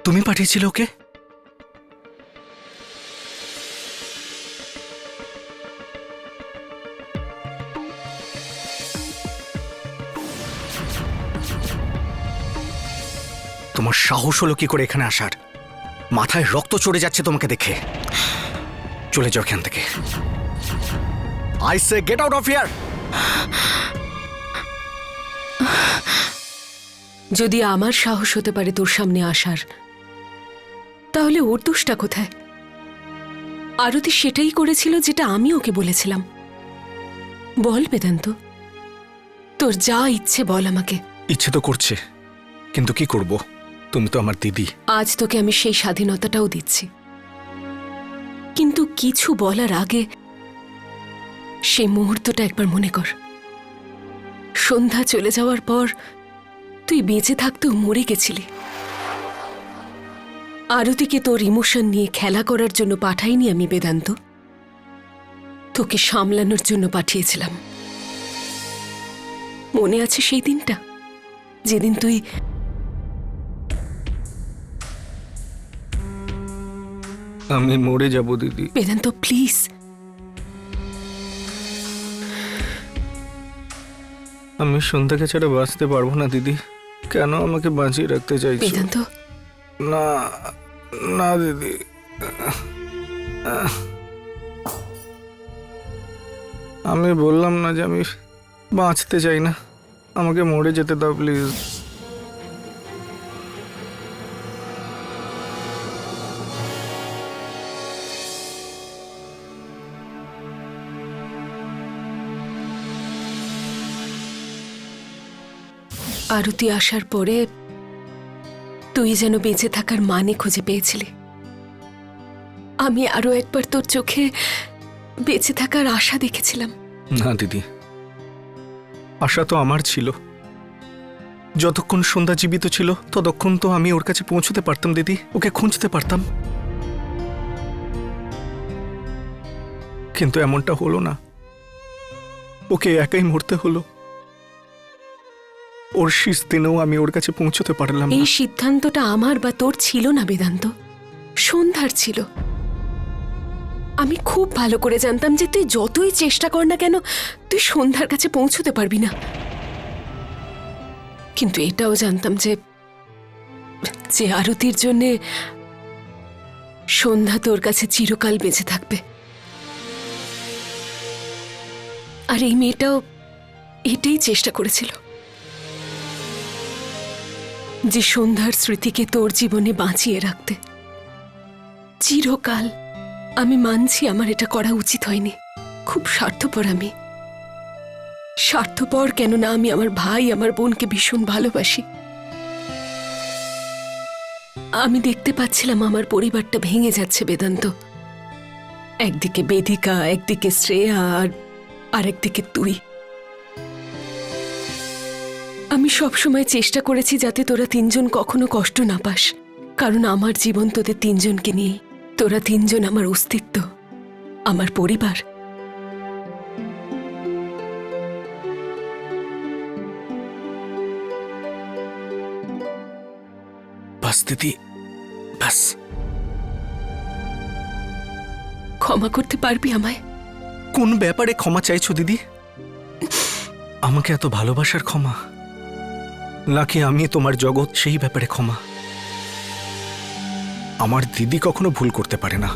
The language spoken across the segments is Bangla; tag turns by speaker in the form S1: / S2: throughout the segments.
S1: তুমি পাঠিয়েছিলে ওকে? তোমার সাহস হলো কি করে এখানে আসার? মাথায় রক্ত চড়ে যাচ্ছে তোমাকে দেখে। চলে যাও এখান থেকে। I say get out of here.
S2: যদি আমার সাহস হতে পারে তোর সামনে আসার, তাহলে ওর দোষটা কোথায়? আরতি সেটাই করেছিল যেটা আমি ওকে বলেছিলাম। বল বেদান্ত, তোর যা ইচ্ছে বল আমাকে।
S1: ইচ্ছে তো করছে, কিন্তু কি করব? তুমি তো আমার দিদি।
S2: আজ তোকে আমি সেই স্বাধীনতাটাও দিচ্ছি, কিন্তু কিছু বলার আগে সেই মুহূর্তটা একবার মনে কর। সন্ধ্যা চলে যাওয়ার পর তুই বেঁচে থাকতেও মরে গেছিলি। আরতিকে তোর ইমোশন নিয়ে খেলা করার জন্য পাঠাইনি আমি বেদান্ত, তোকে সামলানোর জন্য পাঠিয়েছিলাম। মনে আছে সেই দিনটা, যেদিন তুই
S1: আমি মরে যাব দিদি।
S2: বেদান্ত প্লিজ,
S1: আমি সন্ধ্যাকে ছাড়া বাঁচতে পারবো না দিদি। কেন আমাকে বাঁচিয়ে রাখতে চাইছো?
S2: বেদান্ত
S1: না না দিদি, আমি বললাম না যে আমি বাঁচতে চাই না। আমাকে মরে যেতে দাও প্লিজ।
S2: আরতি আসার পরে তুই যেন বেঁচে থাকার মানে খুঁজে পেয়েছিলি। আমি আরো একবার তোর চোখে বেঁচে থাকার আশা দেখেছিলাম।
S1: না দিদি, আশা তো আমার ছিল। যতক্ষণ সন্ধ্যা জীবিত ছিল ততক্ষণ তো আমি ওর কাছে পৌঁছতে পারতাম দিদি, ওকে খুঁজতে পারতাম। কিন্তু এমনটা হলো না, ওকে একাই মরতে হলো। ওর শেষ দিনেও আমি ওর কাছে পৌঁছতে পারলাম
S2: এই
S1: না।
S2: সিদ্ধান্তটা আমার বা তোর ছিল না বেদান্ত, সন্ধ্যার ছিল। আমি খুব ভালো করে জানতাম যে তুই যতই চেষ্টা কর না কেন তুই সন্ধ্যার কাছে পৌঁছতে পারবি না। কিন্তু এটাও জানতাম যে যে আরতির জন্যে সন্ধ্যা তোর কাছে চিরকাল বেঁচে থাকবে। আর এই মেয়েটাও এটাই চেষ্টা করেছিল, যে সন্ধ্যার স্মৃতিকে তোর জীবনে বাঁচিয়ে রাখতে চিরকাল। আমি মানছি আমার এটা করা উচিত হয়নি, খুব স্বার্থপর আমি। স্বার্থপর কেননা আমি আমার ভাই আমার বোনকে ভীষণ ভালোবাসি। আমি দেখতে পাচ্ছিলাম আমার পরিবারটা ভেঙে যাচ্ছে বেদান্ত। একদিকে বেদিকা, একদিকে শ্রেয়া, আর একদিকে তুই। আমি সবসময় চেষ্টা করেছি যাতে তোরা তিনজন কখনো কষ্ট না পাস, কারণ আমার জীবন তোদের তিনজনকে নিয়ে। তোরা তিনজন আমার অস্তিত্ব, আমার পরিবার।
S1: বাস দিদি, বাস।
S2: ক্ষমা করতে পারবি আমায়?
S1: কোন ব্যাপারে ক্ষমা চাইছো দিদি? আমাকে এত ভালোবাসার ক্ষমা, নাকি আমি তোমার জগৎ সেই ব্যাপারে ক্ষমা? আমার দিদি কখনো ভুল করতে পারে না।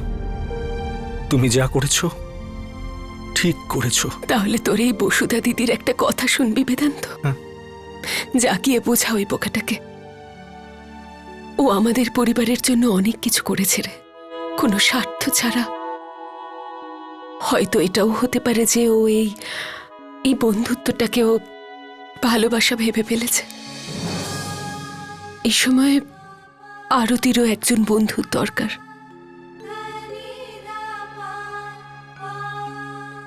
S1: তুমি যা করেছো ঠিক করেছো।
S2: তাহলে তোর এই বসুধা দিদির একটা কথা শুনবি বেদান্ত?
S1: হ্যাঁ।
S2: যা গিয়ে বোঝা ওই বোকাটাকে। ও আমাদের পরিবারের জন্য অনেক কিছু করেছে রে, কোনো স্বার্থ ছাড়া। হয়তো এটাও হতে পারে যে ও এই বন্ধুত্বটাকেও ভালোবাসা ভেবে ফেলেছে। এই সময় আরতিরও একজন বন্ধুর দরকার।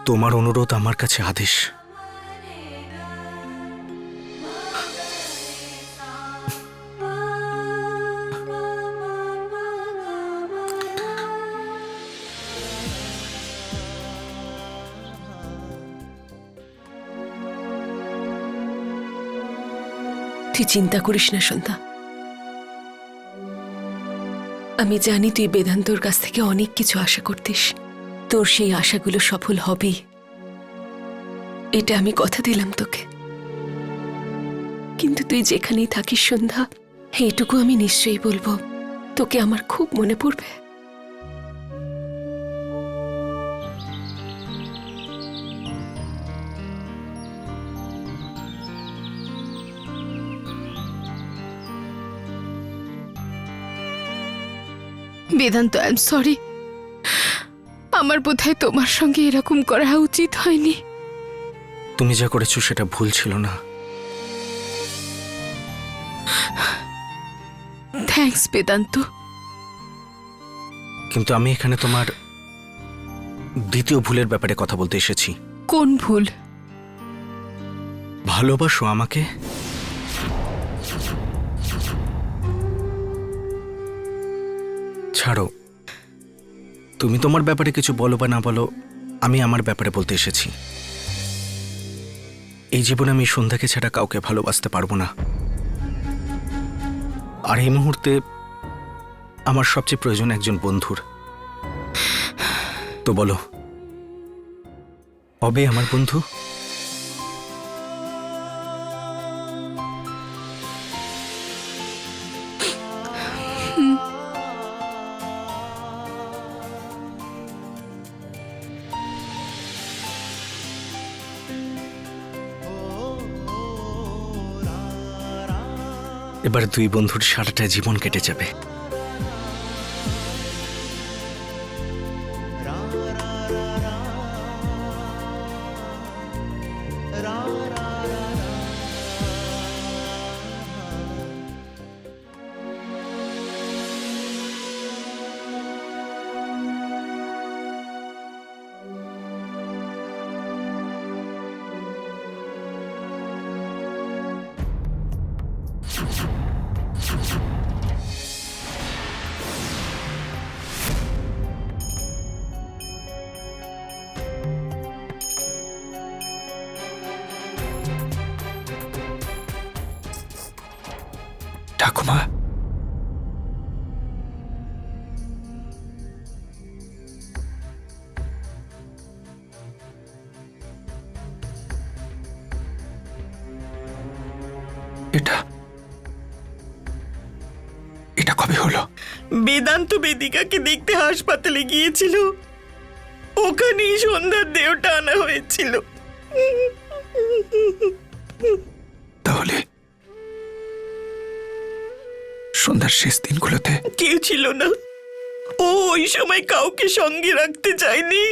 S1: তোমার অনুরোধ আমার কাছে আদেশ।
S2: তুই চিন্তা করিস না সন্ধ্যা, আমি জানি তুই বেদান্তর কাছ থেকে অনেক কিছু আশা করতিস, তোর সেই আশাগুলো সফল হবেই, এটা আমি কথা দিলাম তোকে। কিন্তু তুই যেখানেই থাকিস সন্ধ্যা, এইটুকু আমি নিশ্চয়ই বলবো, তোকে আমার খুব মনে পড়বে।
S3: Vedanta, I am sorry. আমার বোধহয় তোমার সঙ্গে এরকম করা উচিত হয়নি।
S1: তুমি যা করেছো সেটা ভুল ছিল না।
S3: থ্যাঙ্কস বেদান্ত।
S1: কিন্তু আমি এখানে তোমার দ্বিতীয় ভুলের ব্যাপারে কথা বলতে এসেছি।
S3: কোন ভুল?
S1: ভালোবাসো আমাকে? ছাড়ো, তুমি তোমার ব্যাপারে কিছু বলো বা না বলো, আমি আমার ব্যাপারে বলতে এসেছি। এই জীবনে আমি সন্ধ্যাকে ছাড়া কাউকে ভালোবাসতে পারবো না। আর এই মুহূর্তে আমার সবচেয়ে প্রয়োজন একজন বন্ধুর। তো বলো, হবে আমার বন্ধু? এবার দুই বন্ধুর সারাটা জীবন কেটে যাবে। ঠাকুমা, এটা কবে হলো?
S4: বেদান্ত বেদিকাকে দেখতে হাসপাতালে গিয়েছিল, ওখানেই সন্ধ্যার দেহটা আনা হয়েছিল।
S1: তাহলে সন্ধ্যার শেষ দিনগুলোতে
S4: কেউ ছিল না, ও ওই সময় কাউকে সঙ্গে রাখতে চায়নি।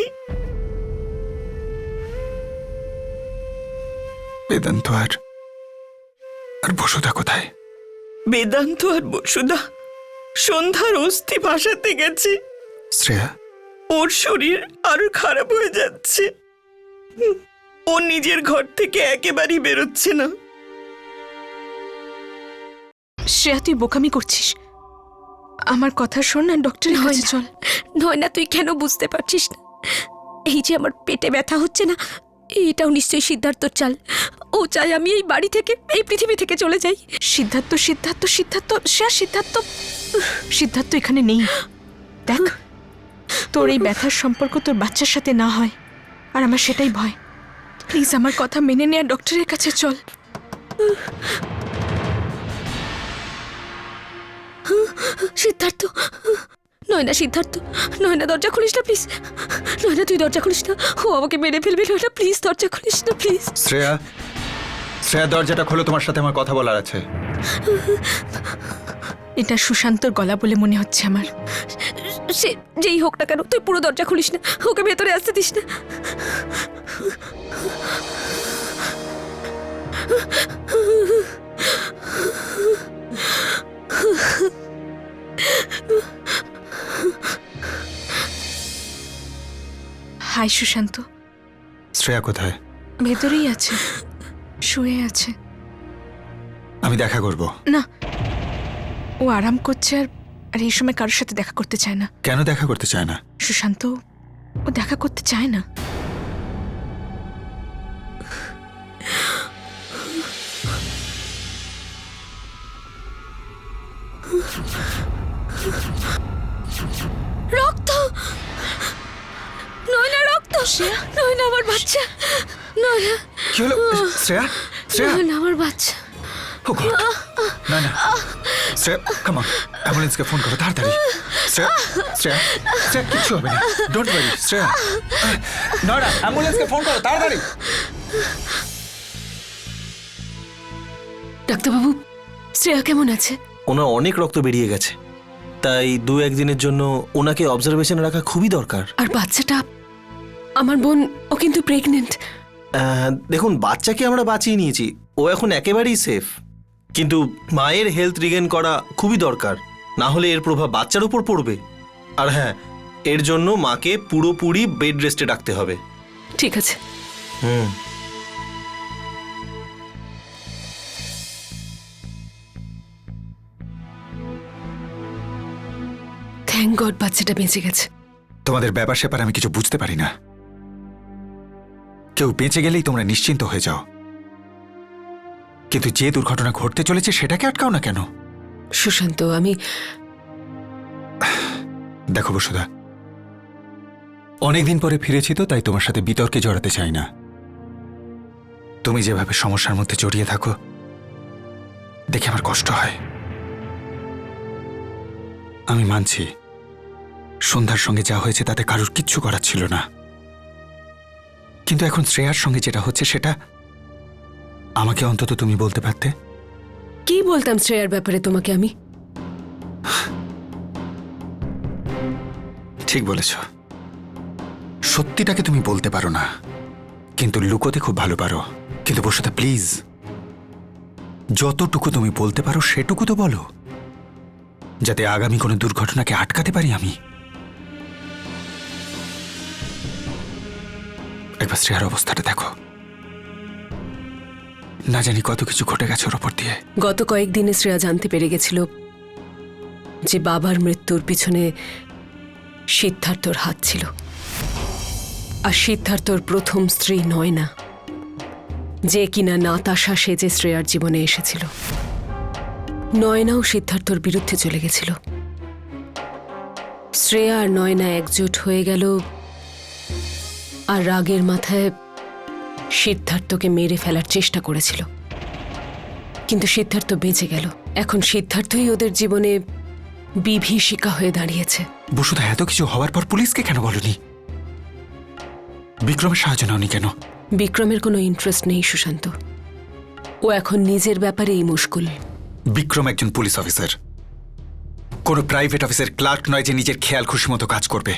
S1: বেদান্ত আর বসুধা কোথায়?
S4: বেদান্ত আর বসুধা সন্ধ্যার অস্থি ভাসাতে গেছে।
S1: শ্রেয়া,
S4: ওর শরীর আরো খারাপ হয়ে যাচ্ছে, ও নিজের ঘর থেকে একেবারেই বেরোচ্ছে না।
S3: শ্রেয়া, তুই বোকামি করছিস। আমার কথা শোন না, ডক্টরের কাছে চল।
S2: নয়না, তুই কেন বুঝতে পারছিস না? এই যে আমার পেটে ব্যথা হচ্ছে না, এটাও নিশ্চয়ই সিদ্ধার্থর চাল। ও চাই আমি এই বাড়ি থেকে, এই পৃথিবী থেকে চলে যাই।
S3: সিদ্ধার্থ, সিদ্ধার্থ, সিদ্ধার্থ, শ্রেয়া, সিদ্ধার্থ। সিদ্ধার্থ এখানে নেই। দেখ, তোর এই ব্যথার সম্পর্ক তোর বাচ্চার সাথে না হয়, আর আমার সেটাই ভয়। প্লিজ আমার কথা মেনে নে আর ডক্টরের কাছে চল।
S2: সিদ্ধার্থ, নয়না, সিদ্ধার্থ, নয়না দরজা খুলিস না প্লিজ। নয়না, তুই দরজা খুলিস না, ও আমাকে মেরে ফেলবে। নয়না প্লিজ, দরজা খুলিস না প্লিজ।
S5: শ্রেয়া, শ্রেয়া, দরজাটা খোলো, তোমার সাথে আমার কথা বলার আছে।
S3: এটা সুশান্তর গলা বলে মনে হচ্ছে আমার।
S2: সে যেই হোক না কেন, তুই পুরো দরজা খুলিস না, ওকে ভেতরে আসতে দিস না।
S3: হাই সুশান্ত।
S5: শ্রেয়া কোথায়?
S3: ভেতরেই আছে, শুয়ে আছে।
S5: আমি দেখা করব।
S3: না, ও আরাম করছে, আর এই সময় কারোর সাথে দেখা করতে চায় না।
S5: কেন দেখা করতে চায় না?
S3: সুশান্ত, ও দেখা করতে চায় না।
S2: আমার বাচ্চা, নয়না,
S5: কি হলো শ্রেয়া? শ্রেয়া,
S2: নয়না আমার বাচ্চা।
S5: ও গড, না না, শ্রেয়া কাম অন, অ্যাম্বুলেন্সকে ফোন করো তাড়াতাড়ি। শ্রেয়া, শ্রেয়া, শ্রেয়া, কিচ্ছু হবে না, ডোন্ট ওয়ারি শ্রেয়া। না না, অ্যাম্বুলেন্সকে ফোন করো তাড়াতাড়ি।
S2: ডাক্তারবাবু, শ্রেয়া কেমন আছে?
S6: ওনার অনেক রক্ত বেরিয়ে গেছে, তাই 2-1 দিনের জন্য ওনাকে অবজারভেশনে রাখা খুবই দরকার।
S2: আর বাচ্চাটা, আমার বোন, ও কিন্তু প্রেগনেন্ট।
S6: দেখুন, বাচ্চাকে আমরা বাঁচিয়ে নিয়েছি, ও এখন একেবারেই সেফ, কিন্তু মায়ের হেলথ রিগেন করা খুবই দরকার, না হলে এর প্রভাব বাচ্চার উপর পড়বে। আর হ্যাঁ, এর জন্য মাকে পুরোপুরি বেড রেস্টে রাখতে হবে।
S2: ঠিক আছে।
S6: হুম।
S2: থ্যাংক গড বাচ্চাটা বেঁচে গেছে।
S5: তোমাদের ব্যাপার স্যাপার আমি কিছু বুঝতে পারি না। কেউ বেঁচে গেলেই তোমরা নিশ্চিন্ত হয়ে যাও, কিন্তু যে দুর্ঘটনা ঘটতে চলেছে সেটাকে আটকাও না কেন?
S2: সুশান্ত, আমি
S5: দেখো বসুধা, অনেকদিন পরে ফিরেছি তো, তাই তোমার সাথে বিতর্কে জড়াতে চাই না। তুমি যেভাবে সমস্যার মধ্যে জড়িয়ে থাকো দেখে আমার কষ্ট হয়। আমি মানছি সন্ধ্যার সঙ্গে যা হয়েছে তাতে কারোর কিচ্ছু করার ছিল না, কিন্তু এখন শ্রেয়ার সঙ্গে যেটা হচ্ছে সেটা আমাকে অন্তত তুমি বলতে পারতে।
S2: কি বলতাম শ্রেয়ার ব্যাপারে তোমাকে আমি?
S5: ঠিক বলেছ, সত্যিটাকে তুমি বলতে পারো না, কিন্তু লুকোতে খুব ভালো পারো। কিন্তু বসুধা প্লিজ, যতটুকু তুমি বলতে পারো সেটুকু তো বলো, যাতে আগামী কোনো দুর্ঘটনাকে আটকাতে পারি আমি। একবার শ্রেয়ার অবস্থাটা দেখো, না জানি কত কিছু ঘটে গেছে ওর ওপর দিয়ে।
S2: গত কয়েকদিনে শ্রেয়া জানতে পেরে গেছিল যে বাবার মৃত্যুর পিছনে সিদ্ধার্থর হাত ছিল। আর সিদ্ধার্থর প্রথম স্ত্রী নয়না, যে কিনা নাতাশা সেজে শ্রেয়ার জীবনে এসেছিল, নয়নাও সিদ্ধার্থর বিরুদ্ধে চলে গেছিল। শ্রেয়া আর নয়না একজোট হয়ে গেল আর রাগের মাথায় সিদ্ধার্থকে মেরে ফেলার চেষ্টা করেছিল, কিন্তু সিদ্ধার্থ বেঁচে গেল। এখন সিদ্ধার্থই ওদের জীবনে বিভীষিকা হয়ে দাঁড়িয়েছে।
S5: বসুধা, এত কিছু হওয়ার পর পুলিশকে কেন বলনি? বিক্রমের সাহায্য নাওনি কেন?
S2: বিক্রমের কোনো ইন্টারেস্ট নেই সুশান্ত, ও এখন নিজের ব্যাপারেই মুশকুল।
S5: বিক্রম একজন পুলিশ অফিসার, কোনো প্রাইভেট অফিসের ক্লার্ক নয় যে নিজের খেয়াল খুশি মতো কাজ করবে।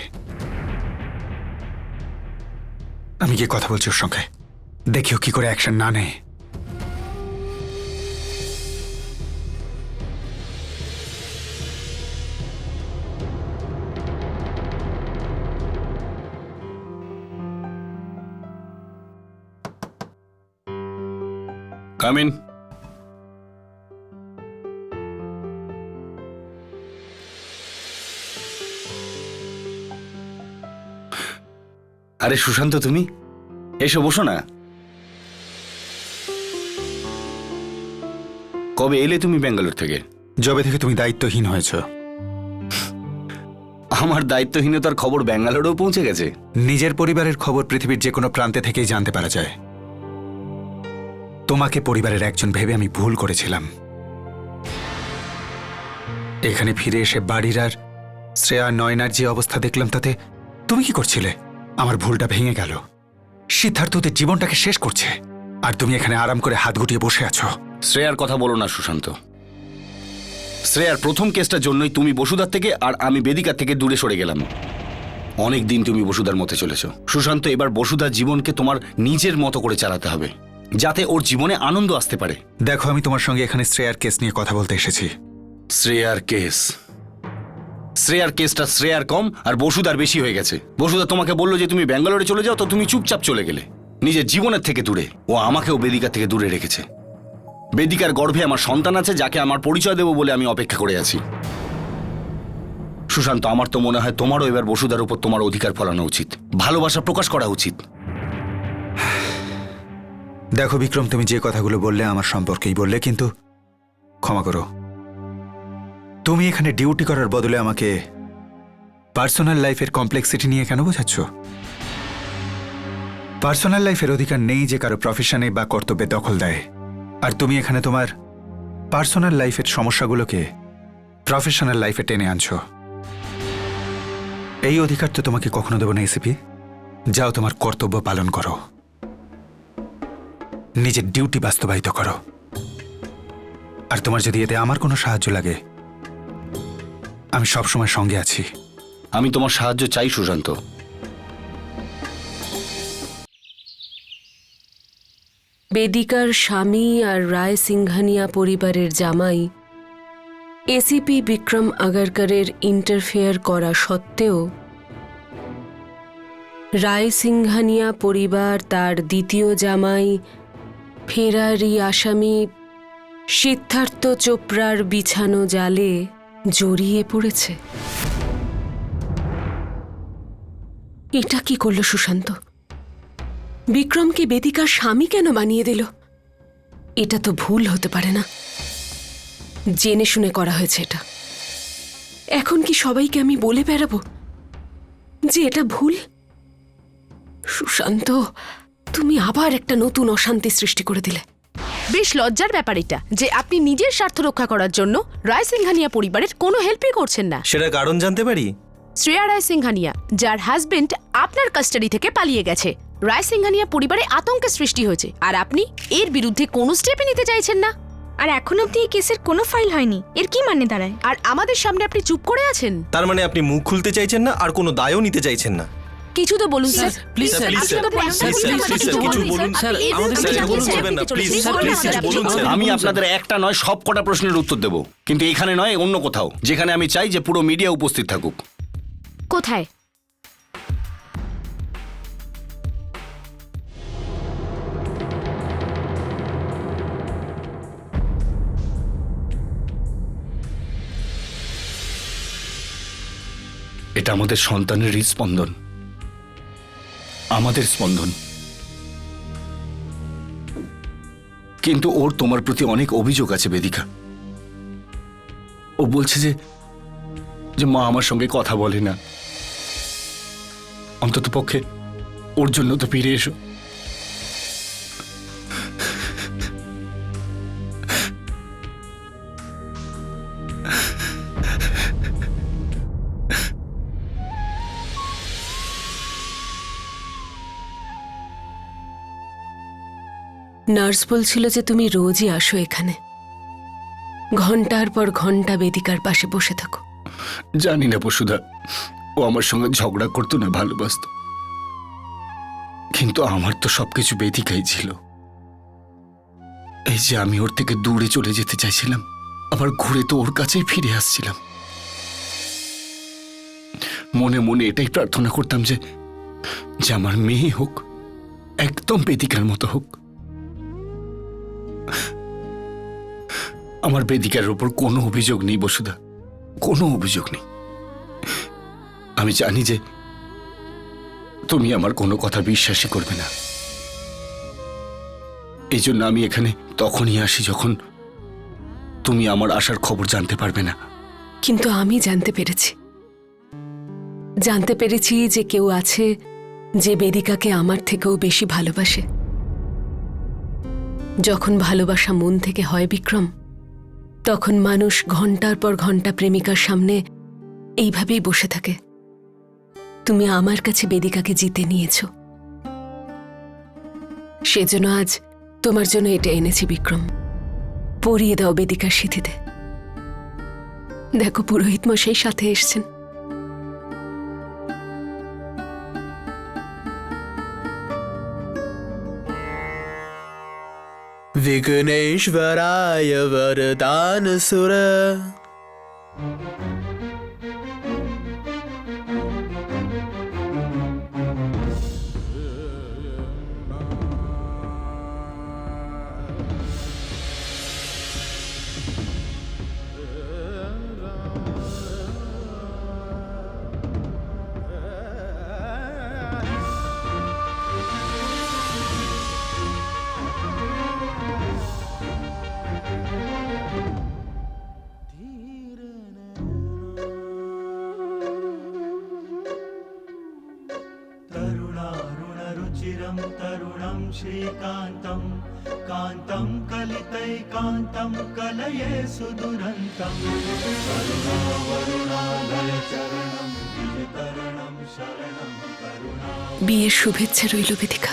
S5: আমি গিয়ে কথা বলছি ওর সঙ্গে, দেখিও কি করে অ্যাকশন না নেয়।
S7: Come in. আরে সুশান্ত, তুমি এসো, বসো না। কবে এলে তুমি ব্যাঙ্গালোর থেকে?
S5: যবে থেকে তুমি দায়িত্বহীন হয়েছ।
S7: আমার দায়িত্বহীনতার খবর ব্যাঙ্গালোরেও পৌঁছে গেছে।
S5: নিজের পরিবারের খবর পৃথিবীর যে কোনো প্রান্তে থেকেই জানতে পারা যায়। তোমাকে পরিবারের একজন ভেবে আমি ভুল করেছিলাম। এখানে ফিরে এসে বাড়ির আর শ্রেয়া নয়নার যে অবস্থা দেখলাম তাতে তুমি কি করছিলে? আমার ভুলটা ভেঙে গেল। সিদ্ধার্থ ওদের জীবনটাকে শেষ করছে, আর তুমি এখানে আরাম করে হাত গুটিয়ে বসে আছো।
S7: শ্রেয়ার কথা বলো না সুশান্ত। শ্রেয়ার প্রথম কেসটার জন্যই তুমি বসুধার থেকে আর আমি বেদিকার থেকে দূরে সরে গেলাম। অনেক দিন তুমি বসুধার মতে চলেছো। সুশান্ত, এবার বসুধার জীবনকে তোমার নিজের মতো করে চালাতে হবে, যাতে ওর জীবনে আনন্দ আসতে পারে।
S5: দেখো, আমি তোমার সঙ্গে এখানে শ্রেয়ার কেস নিয়ে কথা বলতে এসেছি।
S7: শ্রেয়ার কেস? শ্রেয়ার কেসটা শ্রেয়ার কম আর বসুধার বেশি হয়ে গেছে। বসুধা তোমাকে বললো যে তুমি ব্যাঙ্গালোরে চলে যাও, তো তুমি চুপচাপ চলে গেলে নিজের জীবনের থেকে দূরে। ও আমাকেও বেদিকা থেকে দূরে রেখেছে। বেদিকার গর্ভে আমার সন্তান আছে, যাকে আমার পরিচয় দেবো বলে আমি অপেক্ষা করে আছি। সুশান্ত, আমার তো মনে হয় তোমারও এবার বসুধার উপর তোমার অধিকার ফলানো উচিত, ভালোবাসা প্রকাশ করা উচিত।
S5: দেখো বিক্রম, তুমি যে কথাগুলো বললে আমার সম্পর্কেই বললে, কিন্তু ক্ষমা করো, তুমি এখানে ডিউটি করার বদলে আমাকে পার্সোনাল লাইফের কমপ্লেক্সিটি নিয়ে কেন বোঝাচ্ছ? পার্সোনাল লাইফের অধিকার নেই যে কারো প্রফেশনে বা কর্তব্যে দখল দেয়। আর তুমি এখানে তোমার পার্সোনাল লাইফের সমস্যাগুলোকে প্রফেশনাল লাইফে টেনে আনছো। এই অধিকার তো তোমাকে কখনো দেব না এসিপি। যাও, তোমার কর্তব্য পালন করো, নিজের ডিউটি বাস্তবায়িত করো। আর তোমার যদি এতে আমার কোনো সাহায্য লাগে, আমি সবসময় সঙ্গে আছি।
S7: আমি তোমার সাহায্য চাই সুশান্ত।
S2: বেদিকার স্বামী আর রায় সিংঘানিয়া পরিবারের জামাই এসিপি বিক্রম আগারকরের ইন্টারফেয়ার করা সত্ত্বেও রায় সিংঘানিয়া পরিবার তার দ্বিতীয় জামাই ফেরারি আসামি সিদ্ধার্থ চোপড়ার বিছানো জালে জড়িয়ে পড়েছে। এটা কি করল সুশান্ত? বিক্রমকে বেদিকার স্বামী কেন বানিয়ে দিল? এটা তো ভুল হতে পারে না। জেনে শুনে করা হয়েছে এটা। এখন কি সবাইকে আমি বলে বেড়াবো যে এটা ভুল? সুশান্ত, তুমি আবার একটা নতুন অশান্তি সৃষ্টি করে দিলে।
S8: বেশ লজ্জার ব্যাপার এটা যে আপনি নিজের স্বার্থ রক্ষা করার জন্য রায় সিংঘানিয়া পরিবারের কোনো হেল্পই করছেন না।
S6: সেটা কারণ জানতে পারি?
S8: শ্রেয়া রায় সিংঘানিয়া, যার হাজবেন্ড আপনার কাস্টাডি থেকে পালিয়ে গেছে, রায় সিংঘানিয়া পরিবারে আতঙ্কের সৃষ্টি হয়েছে আর আপনি এর বিরুদ্ধে কোনো স্টেপই নিতে চাইছেন না।
S3: আর এখন অব্দি এই কেসের কোনো ফাইল হয়নি, এর কি মানে দাঁড়ায়?
S8: আর আমাদের সামনে আপনি চুপ করে আছেন।
S6: তার মানে আপনি মুখ খুলতে চাইছেন না আর কোনো দায়ও নিতে চাইছেন না?
S8: কিছু তো বলুন sir.
S6: Please sir, please sir, please sir, please sir, কিছু বলুন স্যার। আমাদের স্যার কিছু বলবেন না, প্লিজ স্যার, প্লিজ কিছু বলুন স্যার।
S7: আমি আপনাদের একটা নয় সব কটা প্রশ্নের উত্তর দেব, কিন্তু এখানে নয়, অন্য কোথাও, যেখানে আমি চাই যে পুরো মিডিয়া উপস্থিত থাকুক।
S8: কোথায়?
S7: এটা আমাদের সন্তানের হৃদস্পন্দন, আমাদের স্পন্দন। কিন্তু ওর তোমার প্রতি অনেক অভিযোগ আছে বেদিকা। ও বলছে যে মা আমার সঙ্গে কথা বলে না। অন্তত পক্ষে ওর জন্য তো ফিরে এসো।
S2: নার্স বলছিল যে তুমি রোজই আসো এখানে, ঘন্টার পর ঘন্টা বেদিকার পাশে বসে থাকো।
S7: জানি না বসুধা, ও আমার সঙ্গে ঝগড়া করতো না ভালোবাসতো, কিন্তু আমার তো সবকিছু বেদিকাই ছিল। এই যে আমি ওর থেকে দূরে চলে যেতে চাইছিলাম, আবার ঘুরে তো ওর কাছেই ফিরে আসছিলাম। মনে মনে এটাই প্রার্থনা করতাম যে আমার মেয়ে হোক, একদম বেদিকার মতো হোক। আমার বেদিকার উপর কোনো অভিযোগ নেই বসুধা, কোনো অভিযোগ নেই। আমি জানি যে তুমি আমার কোনো কথা বিশ্বাসই করবে না। এই জন্য আমি এখানে তখনই আসি যখন তুমি আমার আসার খবর জানতে পারবে না।
S2: কিন্তু আমি জানতে পেরেছি যে কেউ আছে যে বেদিকাকে আমার থেকেও বেশি ভালোবাসে। যখন ভালোবাসা মন থেকে হয় বিক্রম, তখন মানুষ ঘন্টার পর ঘন্টা প্রেমিকার সামনে এইভাবেই বসে থাকে। তুমি আমার কাছে বেদিকাকে জিতে নিয়েছ, সেজন্য আজ তোমার জন্য এটা এনেছি বিক্রম। পরিয়ে দাও বেদিকার সিঁথিতে। দেখো, পুরোহিত মশাই সাথে এসছেন।
S9: विघ्नेश्वराय वरदान सुर
S10: सुन्दरं तरुणं श्रीकान्तं कान्तं कलितैकान्तं कलये सुदुरन्तं करुणावरुणालयचरणं निजतरणं शरणं करुणा
S2: বিয়ের শুভেচ্ছা রইল বেদিকা।